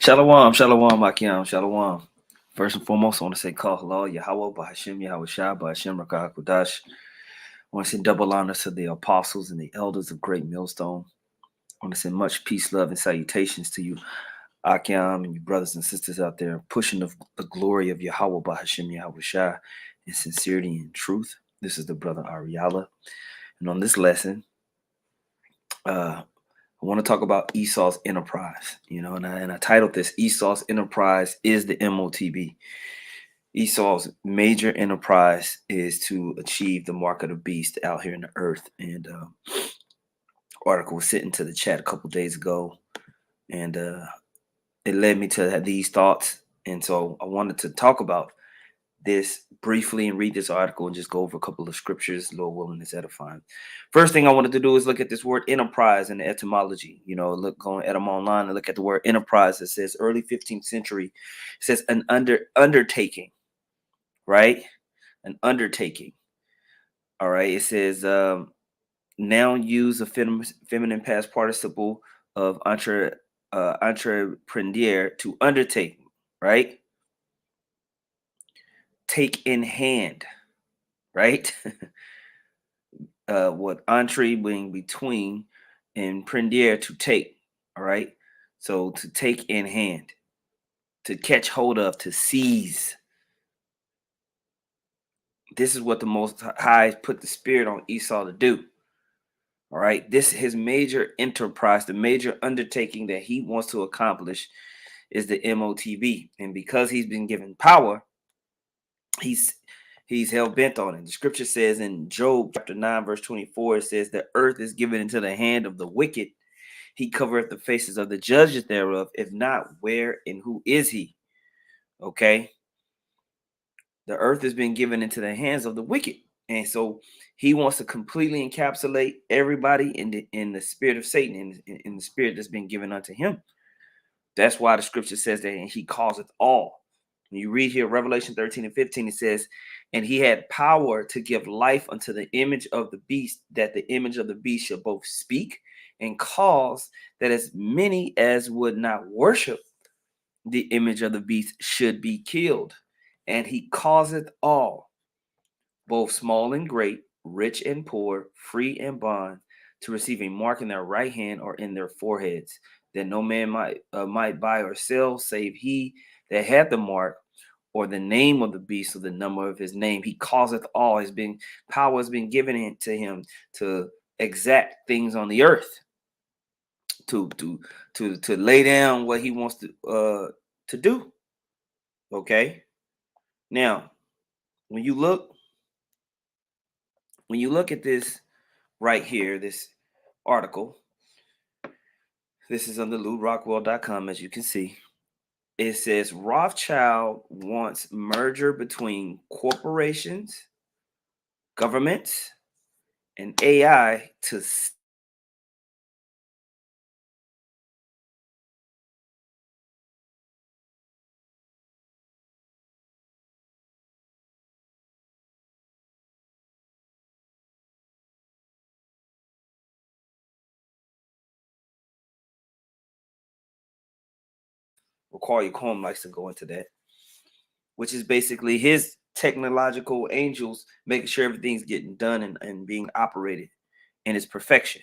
Shalom, shalom, Akim, shalom. First and foremost, I want to say call hello, Yahweh, Bahashim, Yahweh Shah, Bahashim, Rakah Kudash. I want to say double honors to the apostles and the elders of Great Millstone. I want to send much peace, love, and salutations to you, Akim, and your brothers and sisters out there pushing the glory of Yahweh, Bahashim, Yahweh Shah, in sincerity and truth. This is the brother Ariala. And on this lesson, I want to talk about Esau's enterprise, and I titled this Esau's enterprise is the M.O.T.B. Esau's major enterprise is to achieve the mark of the beast out here in the earth. And article was sent into the chat a couple days ago, and it led me to these thoughts. And so I wanted to talk about this briefly and read this article and just go over a couple of scriptures, Lord willing, is edifying. First thing I wanted to do is look at this word enterprise and the etymology. Go on Etym online and look at the word enterprise. It says early 15th century. It says an undertaking, right? An undertaking. All right. It says noun use a feminine past participle of entrepreneur to undertake, right? Take in hand, right? What entre being between and prender to take. All right. So to take in hand, to catch hold of, to seize. This is what the Most High put the spirit on Esau to do. All right. This his major enterprise, the major undertaking that he wants to accomplish is the M.O.T.B. And because he's been given power, he's hell bent on it. The scripture says in Job chapter 9, verse 24, it says, the earth is given into the hand of the wicked. He covereth the faces of the judges thereof. If not, where and who is he? Okay. The earth has been given into the hands of the wicked. And so he wants to completely encapsulate everybody in the spirit of Satan, in the spirit that's been given unto him. That's why the scripture says that he causeth all. When you read here, Revelation 13 and 15, it says, and he had power to give life unto the image of the beast, that the image of the beast shall both speak and cause that as many as would not worship the image of the beast should be killed. And he causeth all, both small and great, rich and poor, free and bond, to receive a mark in their right hand or in their foreheads, that no man might buy or sell, save he that had the mark, or the name of the beast, or the number of his name. He causeth all. Power has been given to him to exact things on the earth, to lay down what he wants to do. Okay. Now, when you look at this right here, this article, this is on the LouRockwell.com, as you can see. It says Rothschild wants merger between corporations, governments, and AI to Corey Combs likes to go into that, which is basically his technological angels making sure everything's getting done and being operated in its perfection.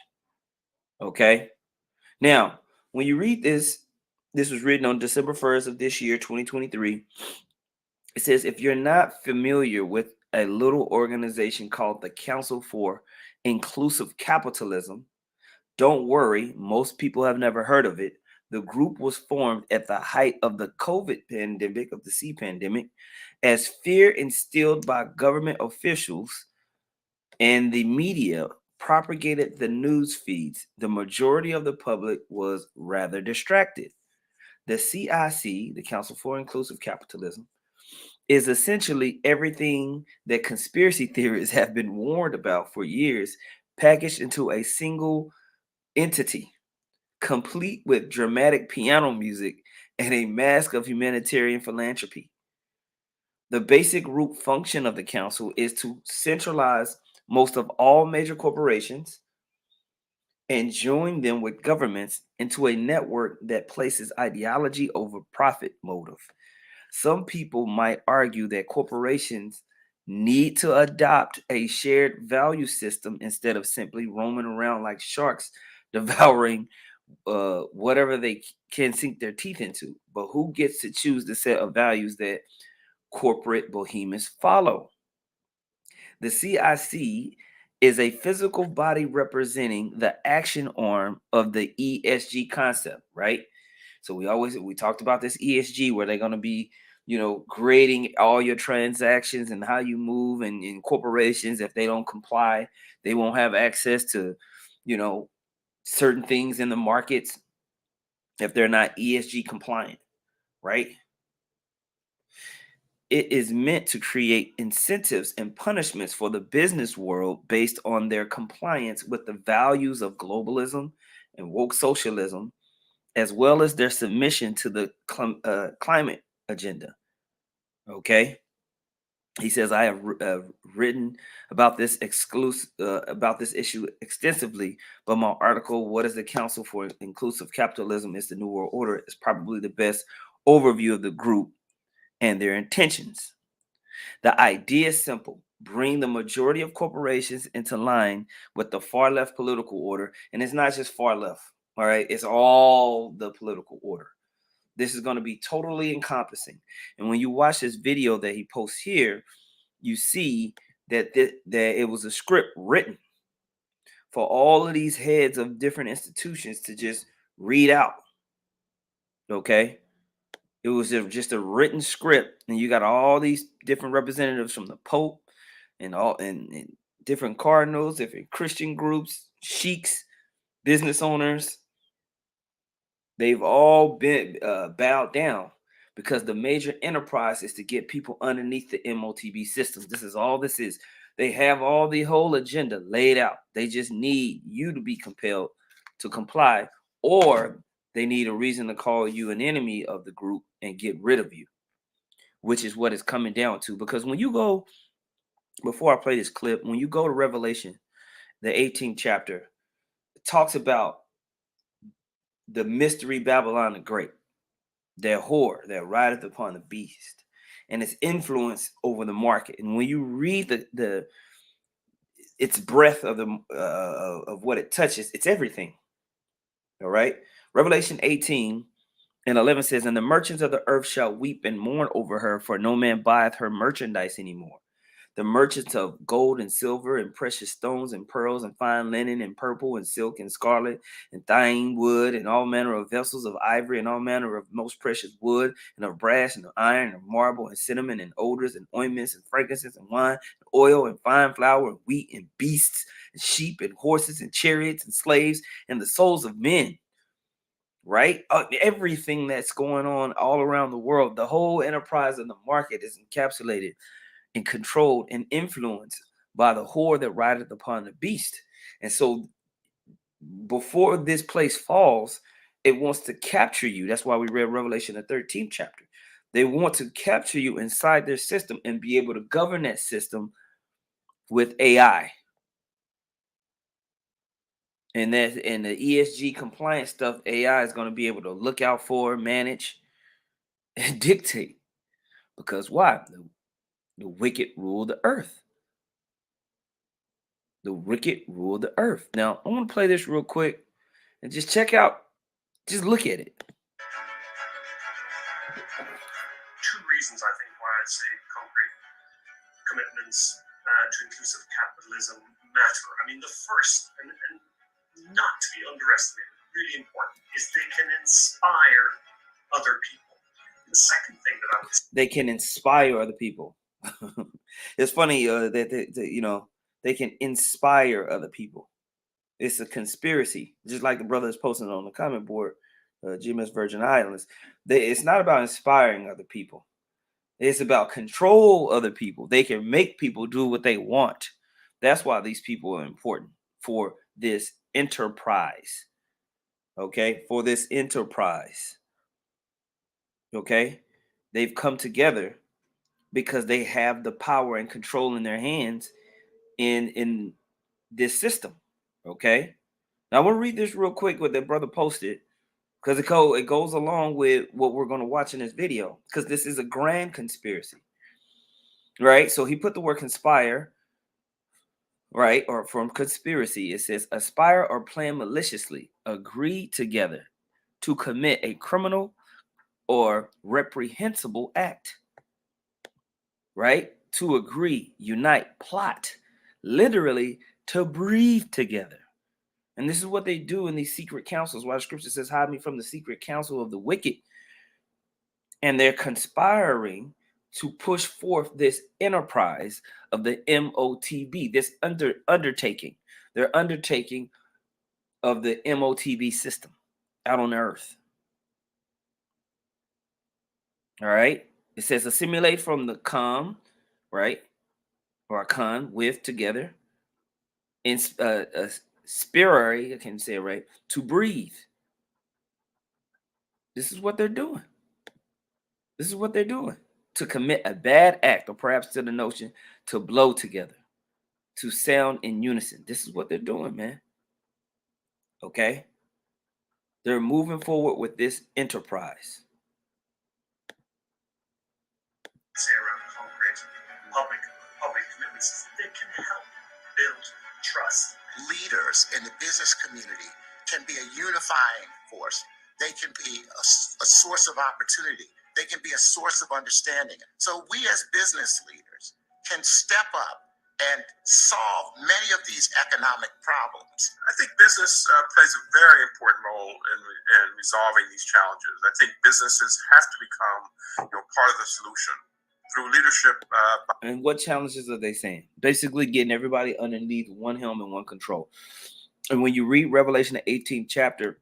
Okay. Now, when you read this was written on December 1st of this year, 2023. It says, if you're not familiar with a little organization called the Council for Inclusive Capitalism, don't worry, most people have never heard of it. The group was formed at the height of the COVID pandemic, of the C pandemic, as fear instilled by government officials and the media propagated the news feeds. The majority of the public was rather distracted. The CIC, the Council for Inclusive Capitalism, is essentially everything that conspiracy theorists have been warned about for years, packaged into a single entity, complete with dramatic piano music and a mask of humanitarian philanthropy. The basic root function of the council is to centralize most of all major corporations and join them with governments into a network that places ideology over profit motive. Some people might argue that corporations need to adopt a shared value system instead of simply roaming around like sharks, devouring whatever they can sink their teeth into. But who gets to choose the set of values that corporate behemoths follow? The CIC is a physical body representing the action arm of the ESG concept, right? So we talked about this ESG where they're going to be, grading all your transactions and how you move, and in corporations, if they don't comply, they won't have access to, you know, certain things in the markets if they're not ESG compliant, right? It is meant to create incentives and punishments for the business world based on their compliance with the values of globalism and woke socialism, as well as their submission to the climate agenda. Okay. He says, I have written about this issue extensively, but my article, "What is the Council for Inclusive Capitalism is the New World Order," is probably the best overview of the group and their intentions. The idea is simple: bring the majority of corporations into line with the far left political order. And it's not just far left, all right? It's all the political order. This is going to be totally encompassing. And when you watch this video that he posts here, you see that that it was a script written for all of these heads of different institutions to just read out. Okay, it was just a written script, and you got all these different representatives from the Pope and and different cardinals, different Christian groups, sheiks, business owners. They've all been bowed down because the major enterprise is to get people underneath the M.O.T.B system. This is all this is. They have all the whole agenda laid out. They just need you to be compelled to comply, or they need a reason to call you an enemy of the group and get rid of you, which is what it's coming down to. Because when you go, before I play this clip, when you go to Revelation, the 18th chapter, it talks about the mystery Babylon the Great, their whore that rideth upon the beast, and its influence over the market. And when you read the its breadth of the of what it touches, it's everything. All right. Revelation 18:11 says, "And the merchants of the earth shall weep and mourn over her, for no man buyeth her merchandise anymore. The merchants of gold and silver and precious stones and pearls and fine linen and purple and silk and scarlet and thyine wood and all manner of vessels of ivory and all manner of most precious wood and of brass and of iron and marble and cinnamon and odors and ointments and frankincense and wine and oil and fine flour and wheat and beasts and sheep and horses and chariots and slaves and the souls of men." Right? Everything that's going on all around the world, the whole enterprise of the market is encapsulated and controlled and influenced by the whore that rideth upon the beast. And so before this place falls, it wants to capture you. That's why we read Revelation, the 13th chapter. They want to capture you inside their system and be able to govern that system with AI. And the ESG compliance stuff, AI is going to be able to look out for, manage, and dictate. Because why? The wicked rule the earth. The wicked rule the earth. Now, I want to play this real quick and just check out, just look at it. Two reasons, I think, why I'd say concrete commitments to inclusive capitalism matter. I mean, the first, and not to be underestimated, really important, is they can inspire other people. The second thing that I would say, they can inspire other people. It's funny that they can inspire other people. It's a conspiracy, just like the brother is posting on the comment board, GMS Virgin Islands. It's not about inspiring other people. It's about control other people. They can make people do what they want. That's why these people are important for this enterprise. Okay, for this enterprise. Okay, they've come together because they have the power and control in their hands in this system. Okay, Now, I want to read this real quick what that brother posted because it goes along with what we're going to watch in this video because this is a grand conspiracy, right? So he put the word conspire, right? Or from conspiracy, it says aspire or plan maliciously, agree together to commit a criminal or reprehensible act, right? To agree, unite, plot, literally to breathe together. And this is what they do in these secret councils. Why the scripture says, hide me from the secret counsel of the wicked. And they're conspiring to push forth this enterprise of the M.O.T.B, this undertaking. They're undertaking of the M.O.T.B system out on earth. All right. It says assimilate from the com, right? Or con, with, together. Spirare, I can't say it right, to breathe. This is what they're doing. This is what they're doing. To commit a bad act, or perhaps to the notion to blow together, to sound in unison. This is what they're doing, man. Okay? They're moving forward with this enterprise. Say around concrete public commitments, they can help build trust. Leaders in the business community can be a unifying force. They can be a source of opportunity. They can be a source of understanding. So we as business leaders can step up and solve many of these economic problems. I think business plays a very important role in resolving these challenges. I think businesses have to become part of the solution through leadership. And what challenges are they saying? Basically getting everybody underneath one helm and one control. And when you read Revelation, the 18th chapter,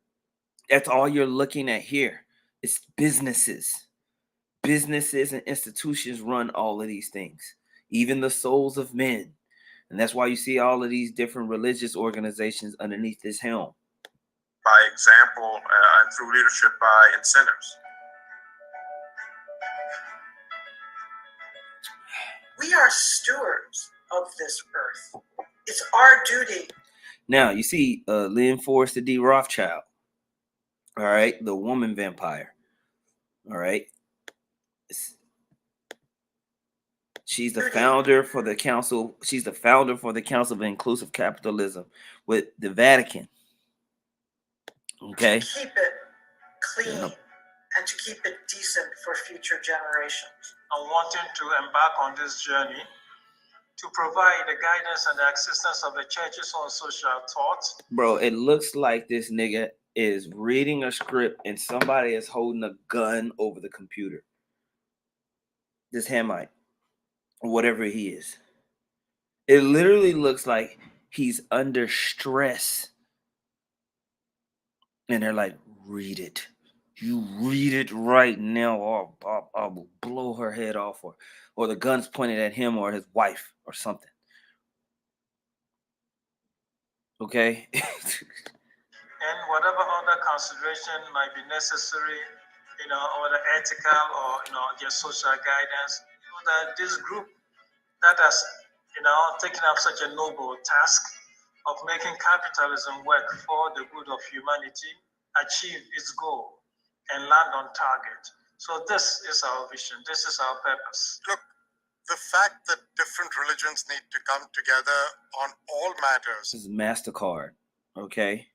that's all you're looking at here. It's businesses. Businesses and institutions run all of these things, even the souls of men. And that's why you see all of these different religious organizations underneath this helm. By example, and through leadership by incentives. We are stewards of this earth. It's our duty. Now, you see Lynn Forrester D. Rothschild, all right, the woman vampire, all right. She's the founder for the council. She's the founder for the Council of Inclusive Capitalism with the Vatican. Okay. To keep it clean and to keep it decent for future generations. I'm wanting to embark on this journey to provide the guidance and the assistance of the churches on social thought. Bro, it looks like this nigga is reading a script and somebody is holding a gun over the computer. This Hamite, or whatever he is. It literally looks like he's under stress. And they're like, read it. You read it right now, or I will blow her head off, or the gun's pointed at him or his wife or something. Okay? And whatever other consideration might be necessary, or the ethical or, just social guidance, so that this group that has, taken up such a noble task of making capitalism work for the good of humanity, achieve its goal and land on target. So this is our vision. This is our purpose. Look, the fact that different religions need to come together on all matters This is MasterCard, okay?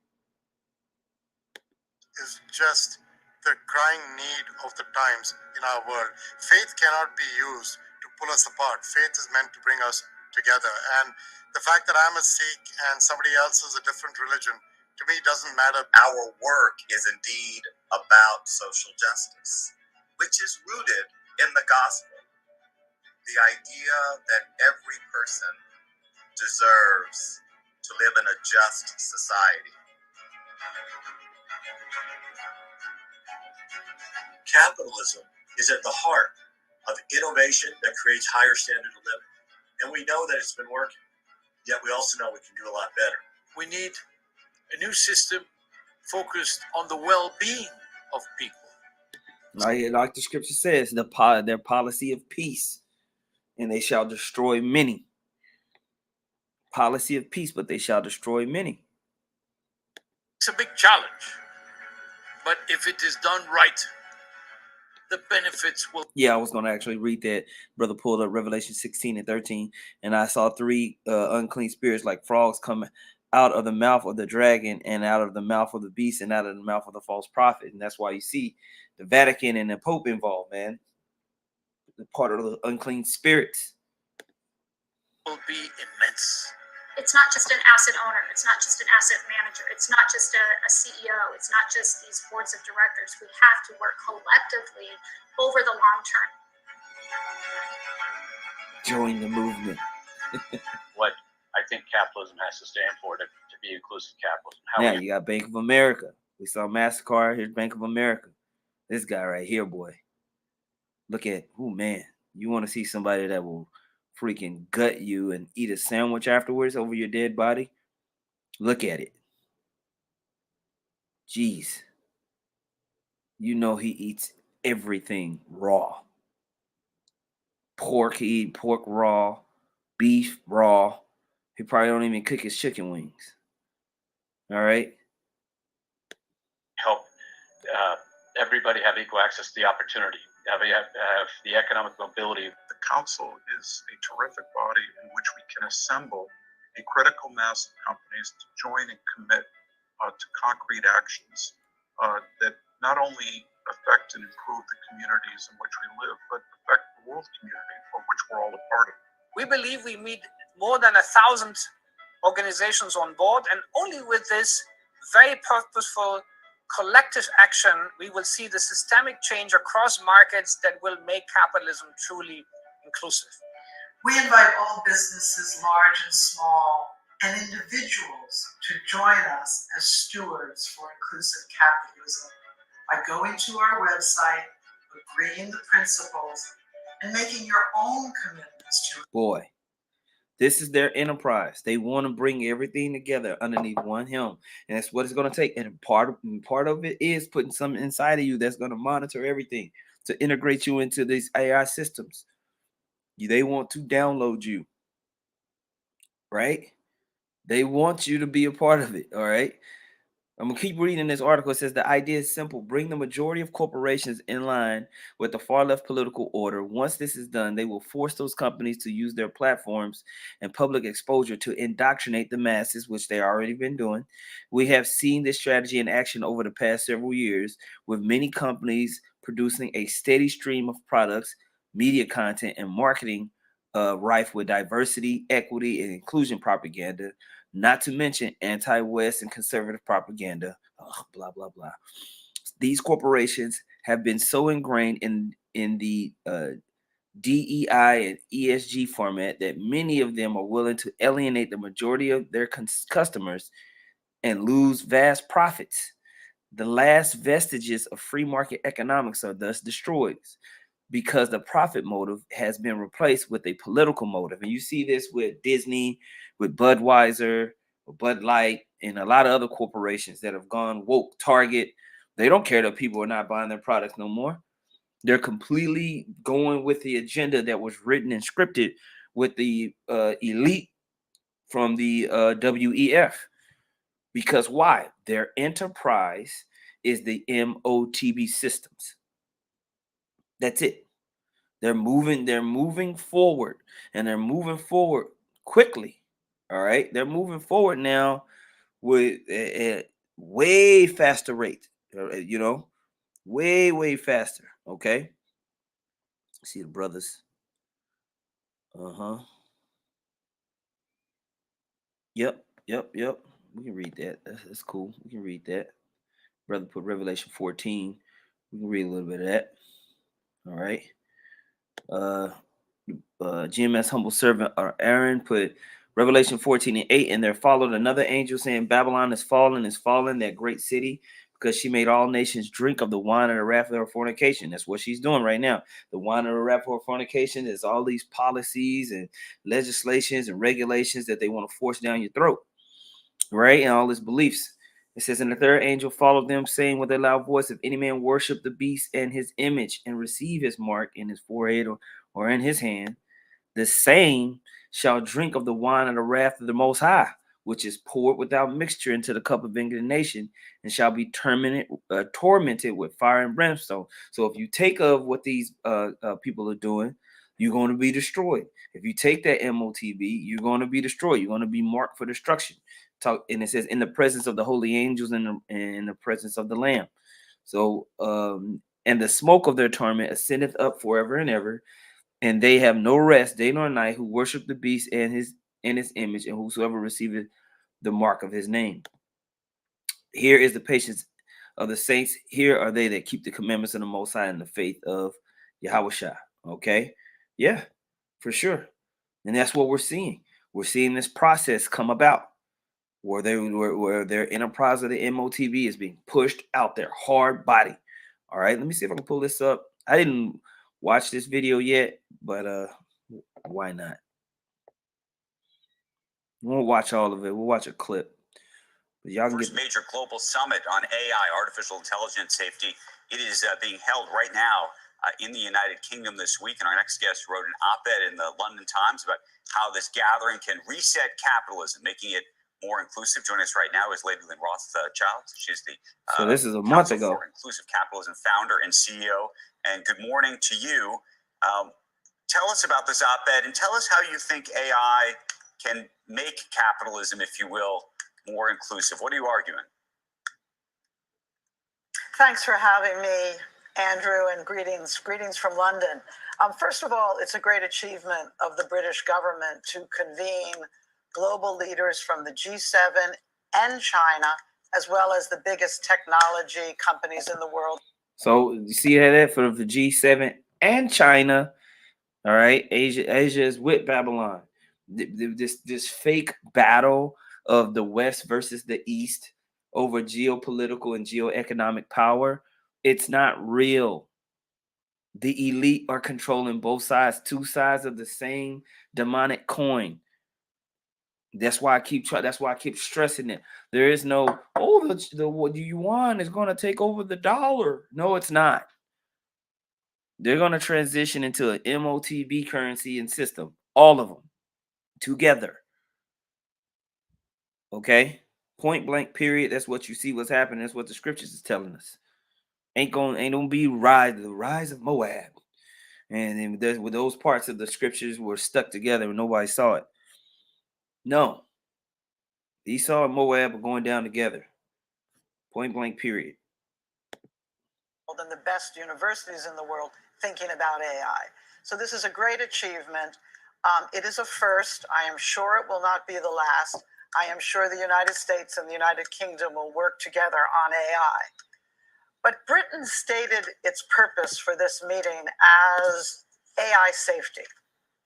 Is just the crying need of the times in our world. Faith cannot be used to pull us apart. Faith is meant to bring us together. And the fact that I'm a Sikh and somebody else is a different religion, to me, doesn't matter. Our work is indeed about social justice, which is rooted in the gospel. The idea that every person deserves to live in a just society. Capitalism is at the heart of innovation that creates higher standard of living. And we know that it's been working, yet we also know we can do a lot better. We need a new system focused on the well-being of people. Like the scripture says, their policy of peace, and they shall destroy many. Policy of peace, but they shall destroy many. It's a big challenge, but if it is done right, the benefits will. Yeah, I was going to actually read that. Brother pulled up Revelation 16 and 13, and I saw three unclean spirits like frogs come out of the mouth of the dragon and out of the mouth of the beast and out of the mouth of the false prophet. And that's why you see the Vatican and the Pope involved, man. The part of the unclean spirits. Will be immense. It's not just an asset owner. It's not just an asset manager. It's not just a CEO. It's not just these boards of directors. We have to work collectively over the long term. Join the movement. What I think capitalism has to stand for to be inclusive capitalism. Now you got Bank of America. We saw MasterCard. Here's Bank of America. This guy right here, boy. Look at, oh man, you want to see somebody that will freaking gut you and eat a sandwich afterwards over your dead body? Look at it. Jeez. You know he eats everything raw. Pork, he eat pork raw. Beef raw. He probably don't even cook his chicken wings. All right? Help everybody have equal access to the opportunity. Have the economic mobility. The council is a terrific body in which we can assemble a critical mass of companies to join and commit to concrete actions that not only affect and improve the communities in which we live, but affect the world community of which we're all a part of. We believe we need more than 1,000 organizations on board, and only with this very purposeful collective action, we will see the systemic change across markets that will make capitalism truly inclusive. We invite all businesses, large and small, and individuals to join us as stewards for inclusive capitalism by going to our website, agreeing the principles, and making your own commitments to. Boy, this is their enterprise. They want to bring everything together underneath one helm. And that's what it's going to take. And part of it is putting something inside of you that's going to monitor everything, to integrate you into these AI systems. They want to download you, right? They want you to be a part of it, all right? I'm going to keep reading this article. It says the idea is simple. Bring the majority of corporations in line with the far left political order. Once this is done, they will force those companies to use their platforms and public exposure to indoctrinate the masses, which they already been doing. We have seen this strategy in action over the past several years, with many companies producing a steady stream of products, media content, and marketing rife with diversity, equity, and inclusion propaganda, not to mention anti-West and conservative propaganda, blah, blah, blah. These corporations have been so ingrained in the DEI and ESG format that many of them are willing to alienate the majority of their customers and lose vast profits. The last vestiges of free market economics are thus destroyed, because the profit motive has been replaced with a political motive. And you see this with Disney, with Budweiser, with Bud Light, and a lot of other corporations that have gone woke. Target, they don't care that people are not buying their products no more. They're completely going with the agenda that was written and scripted with the elite from the WEF. Because why? Their enterprise is the M.O.T.B systems. That's it. They're moving forward, and they're moving forward quickly. All right. They're moving forward now with a way faster rate, way faster. Okay. See the brothers. Yep. We can read that. That's cool. We can read that. Brother put Revelation 14. We can read a little bit of that. All right. GMS humble servant Aaron put Revelation 14 and 8, and there followed another angel saying, Babylon is fallen, that great city, because she made all nations drink of the wine of the wrath of her fornication. That's what she's doing right now. The wine of the wrath of her fornication is all these policies and legislations and regulations that they want to force down your throat, right? And all these beliefs. It says, and the third angel followed them, saying with a loud voice, if any man worship the beast and his image and receive his mark in his forehead or in his hand, the same shall drink of the wine of the wrath of the Most High, which is poured without mixture into the cup of indignation, and shall be tormented with fire and brimstone. So if you take of what these people are doing, you're going to be destroyed. If you take that M.O.T.B, you're going to be destroyed. You're going to be marked for destruction. And it says, in the presence of the holy angels and in the presence of the Lamb. So, and the smoke of their torment ascendeth up forever and ever, and they have no rest day nor night, who worship the beast and his image, and whosoever receiveth the mark of his name. Here is the patience of the saints. Here are they that keep the commandments of the Most High and the faith of Yahushua. Okay, yeah, for sure. And that's what we're seeing. We're seeing this process come about, where their enterprise of the M.O.T.B is being pushed out their hard body. All right, let me see if I can pull this up. I didn't watch this video yet, but why not? We won't watch all of it. We'll watch a clip. But y'all can First get major global summit on AI, artificial intelligence safety. It is being held right now in the United Kingdom this week. And our next guest wrote an op-ed in the London Times about how this gathering can reset capitalism, making it more inclusive. Joining us right now is Lady Lynn Rothschild. She's the so this is a month Council ago. for Inclusive Capitalism founder and CEO. And good morning to you. Tell us about this op-ed and tell us how you think AI can make capitalism, if you will, more inclusive. What are you arguing? Thanks for having me, Andrew, and greetings from London. First of all, it's a great achievement of the British government to convene global leaders from the G7 and China, as well as the biggest technology companies in the world. So you see that for the G7 and China. All right, Asia is with Babylon. This fake battle of the West versus the East over geopolitical and geoeconomic power, it's not real. The elite are controlling both sides, two sides of the same demonic coin. That's why I keep stressing it. There is no, the yuan is going to take over the dollar. No, it's not. They're going to transition into an M.O.T.B currency and system, all of them together. Okay, point blank, period. That's what you see. What's happening. That's what the scriptures is telling us. Ain't gonna be the rise of Moab, and then with those parts of the scriptures were stuck together and nobody saw it. No, Esau and Moab are going down together. Point blank, period. And the best universities in the world thinking about AI. So this is a great achievement. It is a first. I am sure it will not be the last. I am sure the United States and the United Kingdom will work together on AI. But Britain stated its purpose for this meeting as AI safety.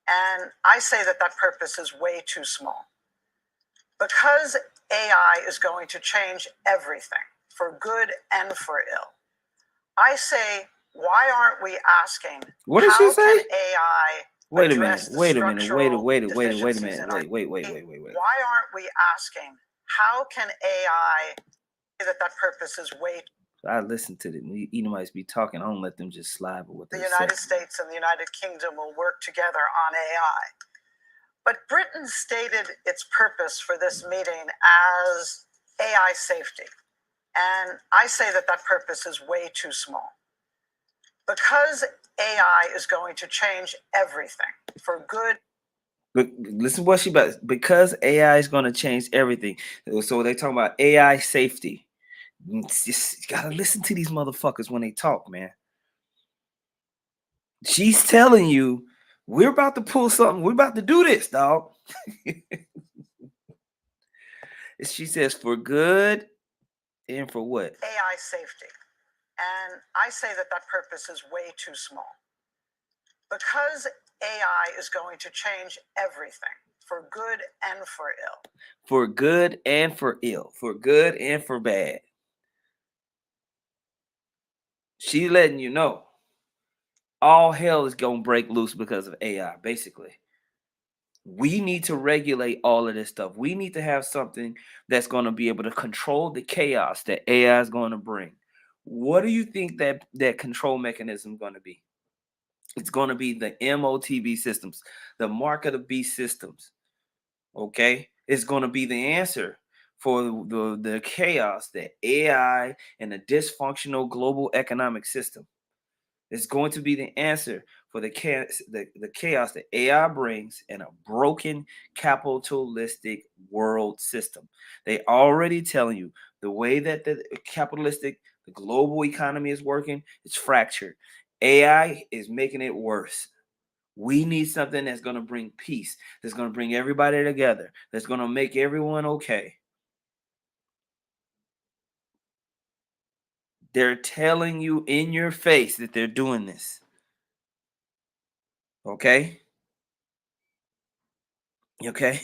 And I say that purpose is way too small. Because AI is going to change everything, for good and for ill. I say, why aren't we asking, what did she say? How can AI Wait a minute. Why aren't we asking, how can AI say that purpose is way too I listen to them. Edomites be talking. I don't let them just slide with what they say. The United States and the United Kingdom will work together on AI. But Britain stated its purpose for this meeting as AI safety. And I say that purpose is way too small. Because AI is going to change everything for good. But listen what she about. Because AI is going to change everything. So they talking about AI safety. Just, you gotta listen to these motherfuckers when they talk, man. She's telling you, we're about to pull something. We're about to do this, dog. She says, for good and for what? AI safety. And I say that purpose is way too small. Because AI is going to change everything for good and for ill. For good and for ill. For good and for bad. She letting you know all hell is going to break loose because of AI, basically. We need to regulate all of this stuff. We need to have something that's going to be able to control the chaos that AI is going to bring. What do you think that control mechanism is going to be? It's going to be the M.O.T.B systems, the mark of the beast systems. Okay? is going to be the answer for the chaos that AI and the dysfunctional global economic system. It's going to be the answer for the chaos that AI brings in a broken capitalistic world system. They already telling you the way that the global economy is working, it's fractured. AI is making it worse. We need something that's going to bring peace, that's going to bring everybody together, that's going to make everyone okay. They're telling you in your face that they're doing this. Okay? Okay?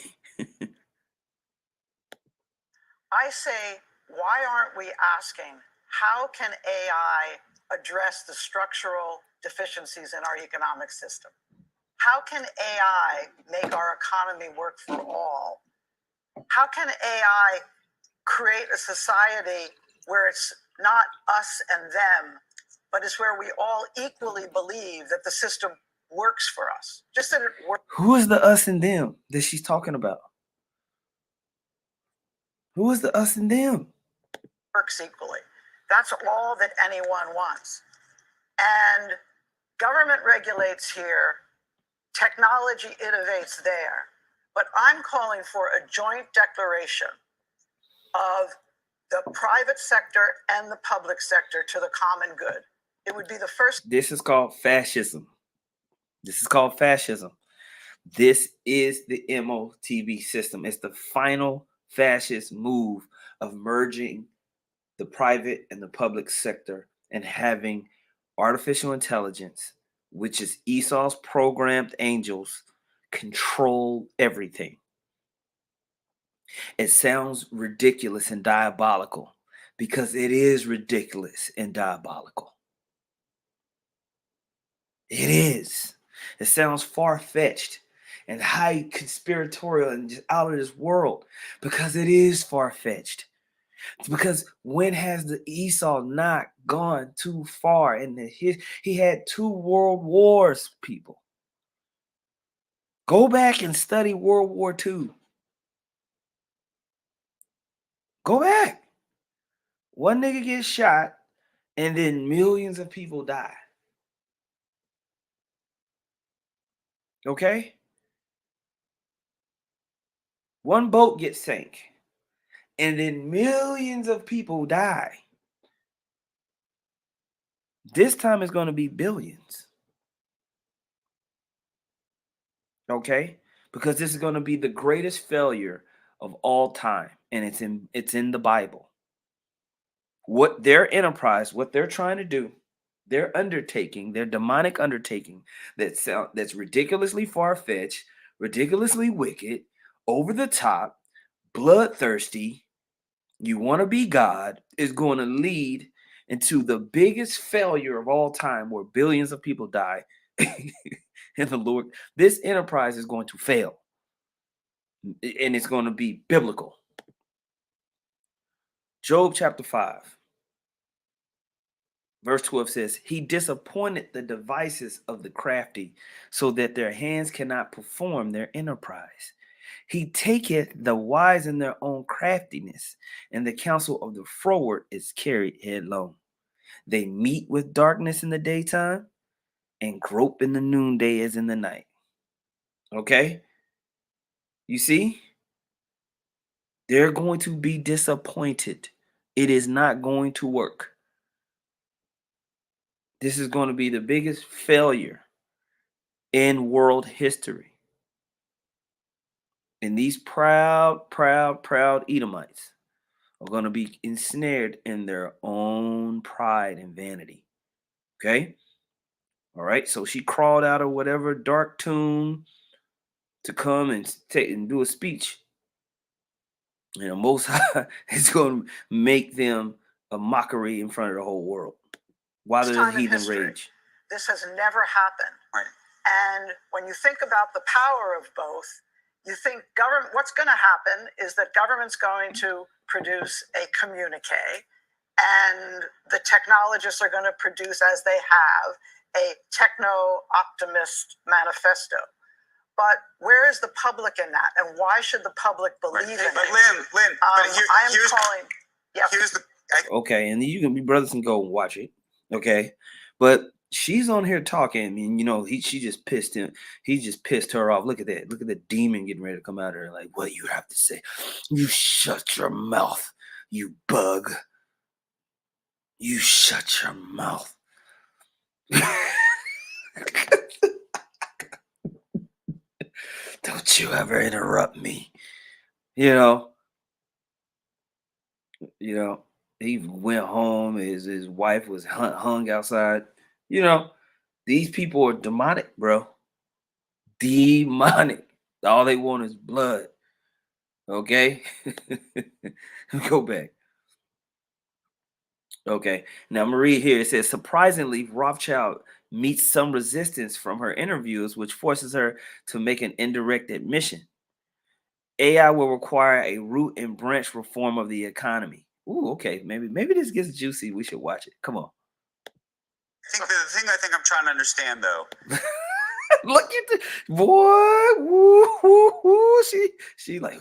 I say, why aren't we asking, how can AI address the structural deficiencies in our economic system? How can AI make our economy work for all? How can AI create a society where it's not us and them, but it's where we all equally believe that the system works for us? Just that it works. Who is the us and them that she's talking about? Who is the us and them? Works equally. That's all that anyone wants. And government regulates here, technology innovates there. But I'm calling for a joint declaration of the private sector and the public sector to the common good. It would be the first. This is called fascism. This is called fascism. This is the M.O.T.B system. It's the final fascist move of merging the private and the public sector and having artificial intelligence, which is Esau'S programmed angels, control everything. It sounds ridiculous and diabolical because it is ridiculous and diabolical. It is. It sounds far-fetched and high conspiratorial and just out of this world because it is far-fetched. It's because when has the Esau not gone too far? And he had 2 world wars, people. Go back and study World War II. Go back. One nigga gets shot and then millions of people die. Okay? One boat gets sank and then millions of people die. This time it's going to be billions. Okay? Because this is going to be the greatest failure of all time, and it's in the Bible. What their enterprise, what they're trying to do, their undertaking, their demonic undertaking that's ridiculously far-fetched, ridiculously wicked, over the top, bloodthirsty, you want to be God, is going to lead into the biggest failure of all time where billions of people die. And the Lord, this enterprise is going to fail. And it's going to be biblical. Job chapter 5, verse 12 says, he disappointed the devices of the crafty so that their hands cannot perform their enterprise. He taketh the wise in their own craftiness, and the counsel of the froward is carried headlong. They meet with darkness in the daytime and grope in the noonday as in the night. Okay? You see? They're going to be disappointed. It is not going to work. This is going to be the biggest failure in world history. And these proud Edomites are going to be ensnared in their own pride and vanity. Okay? All right. So she crawled out of whatever dark tomb to come and do a speech. And the Most High is going to make them a mockery in front of the whole world. While the heathen rage. This has never happened. Right. And when you think about the power of both, you think what's going to happen is that government's going to produce a communique, and the technologists are going to produce, as they have, a techno-optimist manifesto. But where is the public in that? And why should the public believe in it? But Lynn, I'm calling. Yeah. Here's the Okay, and you can be brothers can go and watch it. Okay, but she's on here talking, and you know she just pissed him. He just pissed her off. Look at that. Look at the demon getting ready to come out of her. Like, what you have to say? You shut your mouth, you bug. You shut your mouth. Don't you ever interrupt me. You know. He went home. His wife was hung outside. You know, these people are demonic, bro. Demonic. All they want is blood. Okay? Go back. Okay. Now, Marie here, it says, surprisingly, Rothschild meets some resistance from her interviews, which forces her to make an indirect admission. AI will require a root and branch reform of the economy. Ooh, okay. Maybe this gets juicy. We should watch it. Come on. the thing I think I'm trying to understand, though. Look at the boy. Woo, woo, woo. She like,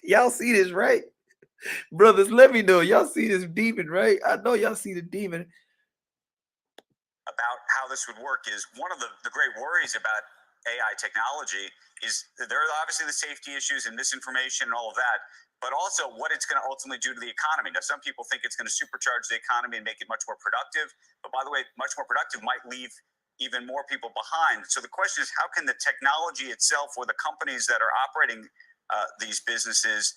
y'all see this, right? Brothers, let me know. Y'all see this demon, right? I know y'all see the demon. About how this would work is one of the great worries about AI technology is that there are obviously the safety issues and misinformation and all of that, but also what it's going to ultimately do to the economy. Now, some people think it's going to supercharge the economy and make it much more productive, but by the way, much more productive might leave even more people behind. So the question is, how can the technology itself or the companies that are operating these businesses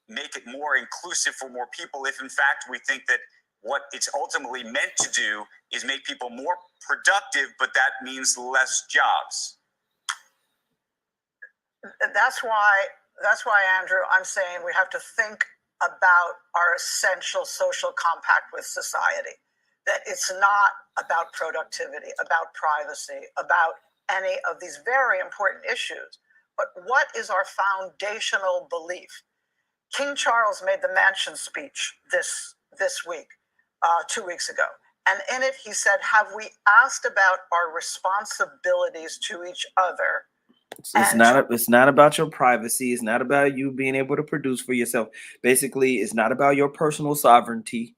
make it more inclusive for more people if in fact we think that what it's ultimately meant to do is make people more productive, but that means less jobs? That's why, Andrew, I'm saying we have to think about our essential social compact with society. That it's not about productivity, about privacy, about any of these very important issues. But what is our foundational belief? King Charles made the Mansion speech this week, 2 weeks ago. And in it, he said, have we asked about our responsibilities to each other? It's not about your privacy. It's not about you being able to produce for yourself. Basically, it's not about your personal sovereignty.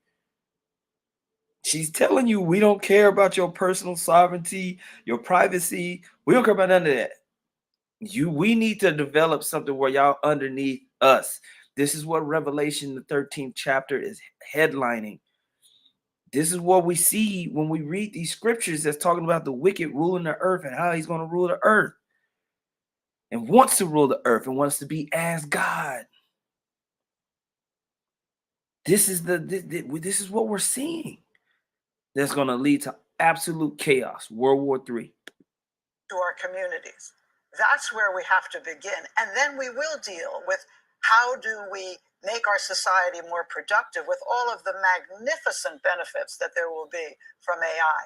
She's telling you we don't care about your personal sovereignty, your privacy. We don't care about none of that. We need to develop something where y'all underneath us. This is what Revelation, the 13th chapter, is headlining. This is what we see when we read these scriptures that's talking about the wicked ruling the earth and how he's going to rule the earth. And wants to rule the earth and wants to be as God. This is what we're seeing. That's going to lead to absolute chaos, World War III. To our communities. That's where we have to begin. And then we will deal with how do we make our society more productive with all of the magnificent benefits that there will be from AI,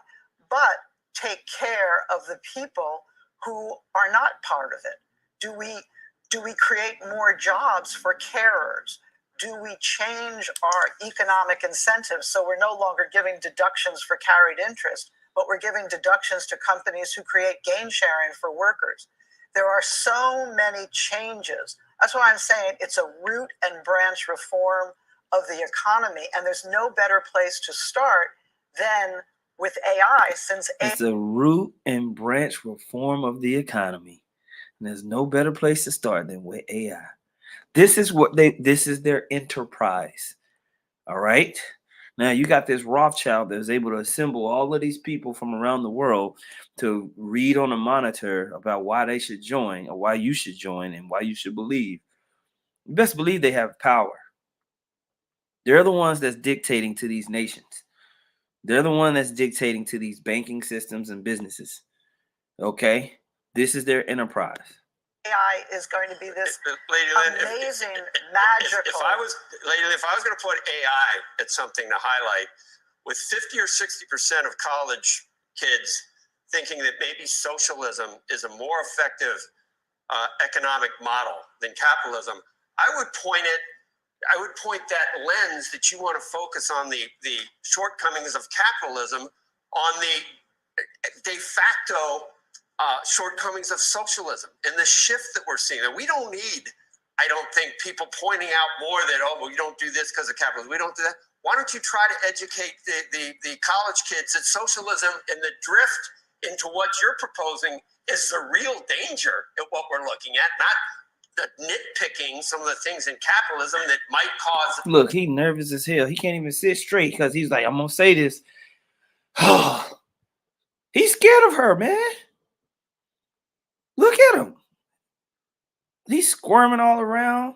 but take care of the people who are not part of it. Do we create more jobs for carers? Do we change our economic incentives so we're no longer giving deductions for carried interest, but we're giving deductions to companies who create gain sharing for workers? There are so many changes. That's why I'm saying it's a root and branch reform of the economy, and there's no better place to start than with AI, since it's a root and branch reform of the economy. And there's no better place to start than with AI. This is their enterprise. All right. Now you got this Rothschild that is able to assemble all of these people from around the world to read on a monitor about why they should join or why you should join and why you should believe. You best believe they have power. They're the ones that's dictating to these nations. They're the one that's dictating to these banking systems and businesses. Okay. This is their enterprise. AI is going to be this Lady Lynn, amazing, magical. If I was going to put AI at something to highlight, with 50 or 60% of college kids thinking that maybe socialism is a more effective economic model than capitalism, I would point that lens that you want to focus on the shortcomings of capitalism on the de facto shortcomings of socialism and the shift that we're seeing. And we don't need, I don't think, people pointing out more that, oh, well, you don't do this because of capitalism. We don't do that. Why don't you try to educate the college kids that socialism and the drift into what you're proposing is the real danger at what we're looking at, not the nitpicking some of the things in capitalism that might cause. Look, he nervous as hell. He can't even sit straight because he's like, I'm gonna say this. He's scared of her, man. Look at him. He's squirming all around.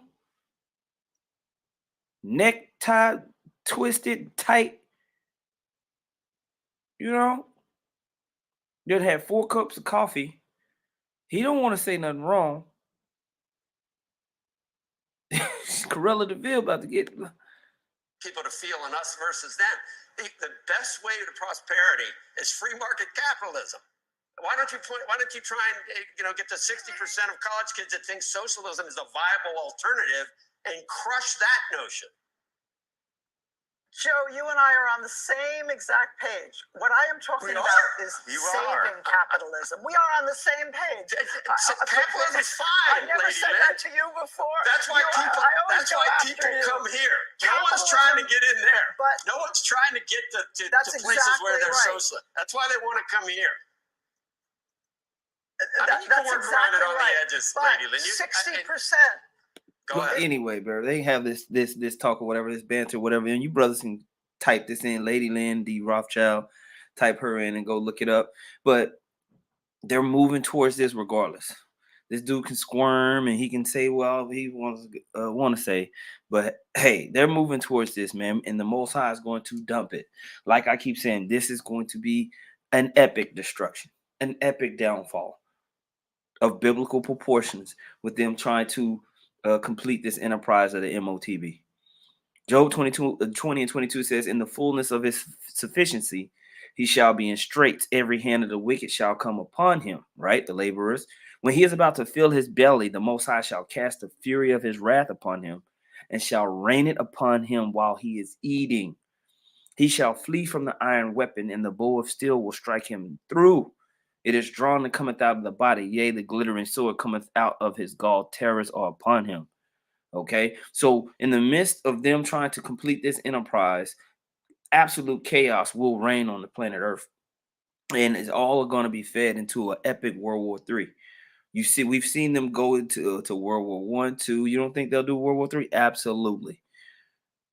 Neck tied, twisted, tight. You know? Just had 4 cups of coffee. He don't want to say nothing wrong. Corella DeVille about to get people to feel in us versus them. The best way to prosperity is free market capitalism. Why don't you try and get the 60% of college kids that think socialism is a viable alternative and crush that notion? Joe, you and I are on the same exact page. What I am talking about is saving capitalism. We are on the same page. Capitalism is fine. I never said that to you before. That's why people come here. No one's trying to get in there. No one's trying to get to places where they're socialist. That's why they want to come here. I mean, you can work around it on the edges, lady. 60%. But anyway, bro, they have this talk or whatever, this banter, whatever, and you brothers can type this in, Lady Lynn D. Rothschild, type her in and go look it up. But they're moving towards this regardless. This dude can squirm and he can say, well, he wants to say, but hey, they're moving towards this, man, and the Most High is going to dump it. Like I keep saying, this is going to be an epic destruction, an epic downfall of biblical proportions with them trying to complete this enterprise of the M.O.T.B. Job 20:20 says, in the fullness of his sufficiency, he shall be in straits. Every hand of the wicked shall come upon him, right? The laborers. When he is about to fill his belly, the Most High shall cast the fury of his wrath upon him and shall rain it upon him while he is eating. He shall flee from the iron weapon, and the bow of steel will strike him through. It is drawn and cometh out of the body. Yea, the glittering sword cometh out of his gall. Terrors are upon him. Okay. So in the midst of them trying to complete this enterprise, absolute chaos will reign on the planet Earth. And it's all going to be fed into an epic World War III. You see, we've seen them go into World War I, II. You don't think they'll do World War III? Absolutely.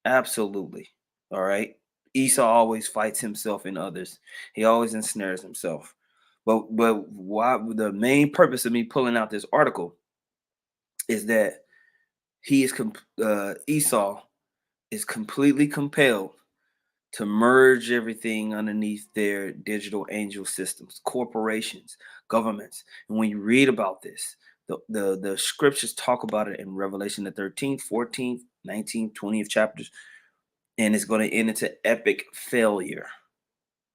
Absolutely. All right. Esau always fights himself and others. He always ensnares himself. But why the main purpose of me pulling out this article is that Esau is completely compelled to merge everything underneath their digital angel systems, corporations, governments. And when you read about this, the scriptures talk about it in Revelation, the 13th, 14th, 19th, 20th chapters, and it's going to end into epic failure.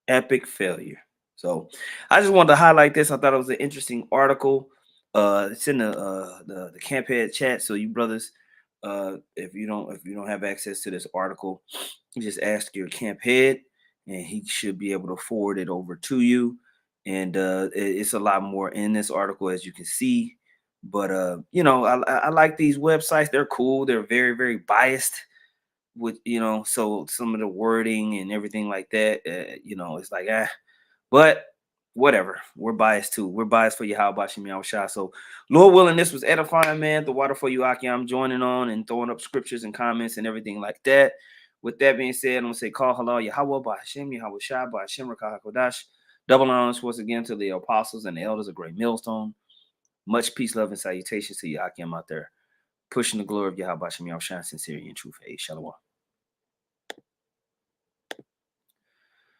Epic failure. So I just wanted to highlight this. I thought it was an interesting article. It's in the Camphead chat. So you brothers, if you don't have access to this article, you just ask your camp head, and he should be able to forward it over to you. And it's a lot more in this article, as you can see. But I like these websites. They're cool. They're very, very biased with so some of the wording and everything like that. It's like but whatever. We're biased too. We're biased for Yahweh Shem Yahushua. So Lord willing, this was edifying, man. The water for you, Aki. I'm joining on and throwing up scriptures and comments and everything like that. With that being said, I'm gonna say call halal Yahweh by Hashem Yahushua by Hashem Rakah Kodash. Double honors once again to the apostles and the elders of Great Millstone. Much peace, love, and salutations to you, Aki. I'm out there pushing the glory of Yahweh Shem Yahushua, sincerely and truth. Hey, Shalom.